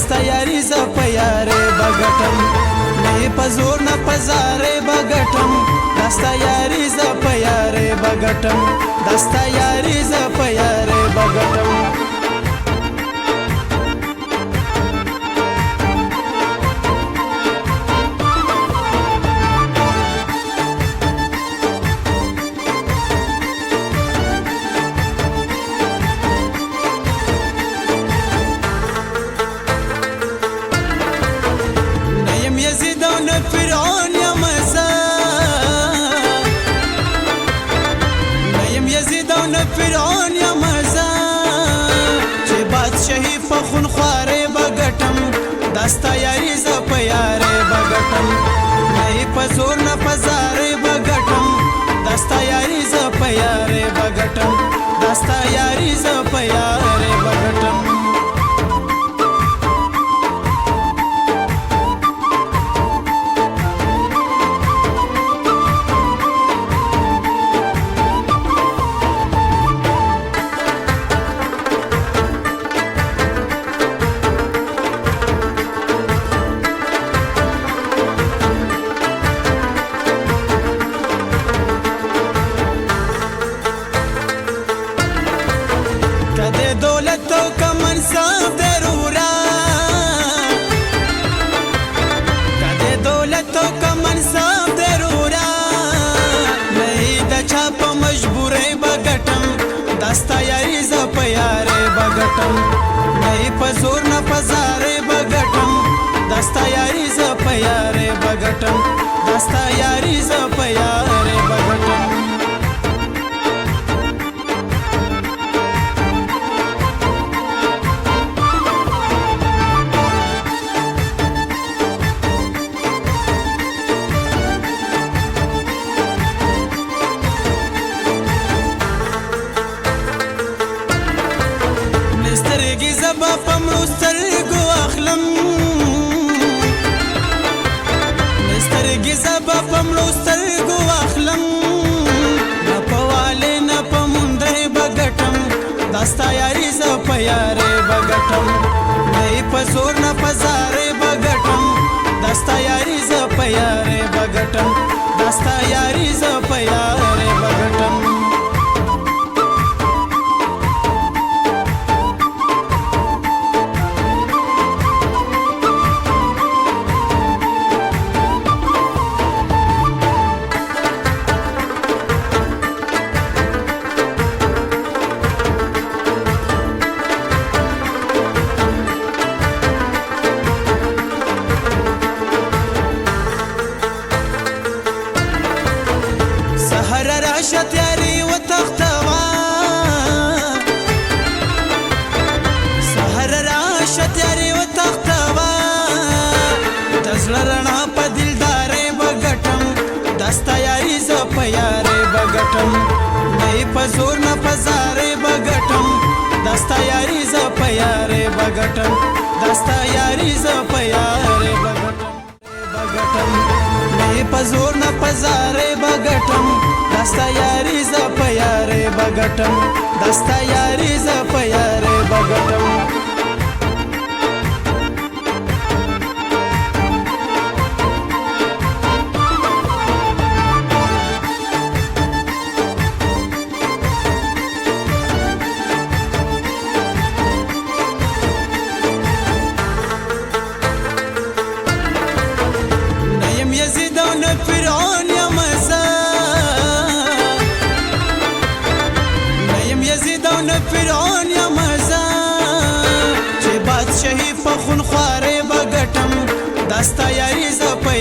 دستا یاری ز په یارې بغټم نه په زور نه په زارې بغټم دستا یاری ز په یارې بغټم دستا یاری ز په یارې بغټم فرعون یا مزا نیم یزید او نه فرعون یا مزا چې بادشاہي په خون خوارې بغټم دستا یاري ز په یارې بغټم نه په زور نه په زارې بغټم دستا یاري ز په یارې بغټم دستا یاري ز په یارې بغټم کده دولت او کمنصب ضرورا کده دولت او کمنصب ضرورا نه د چا په مجبورې بغټم دستا یاري ز په یارې بغټم نه په زور نه په زارې بغټم دستا یاري ز په یارې بغټم دستا یاري ز په یارې بغټم سترګې زبا پمړو سترګو اخلم سترګې زبا پمړو سترګو اخلم نه پواله نه پمندې بغټم دستا یاري ز په یارې بغټم نه په زور نه په زارې بغټم دستا یاري ز په یارې بغټم دستا یاري ز په یارې بغټم راشت یاری و تختوا سحر راشت یاری و تختوا دزړه رڼا په دلدارې بغټم دستا یاري ز په یارې بغټم نه په زور نه په زارې بغټم دستا یاري ز په یارې بغټم دستا یاري ز په یارې بغټم نه په زور نه په زارې بغټم دستا یاري ز په یارې بغټم دستا یاري ز په یارې بغټم نیم یزید او نه فرعون یا مزا یزید او نه فرعون یا مزا چې بادشاہي په خون خوارې بغټم دستا یاري ز په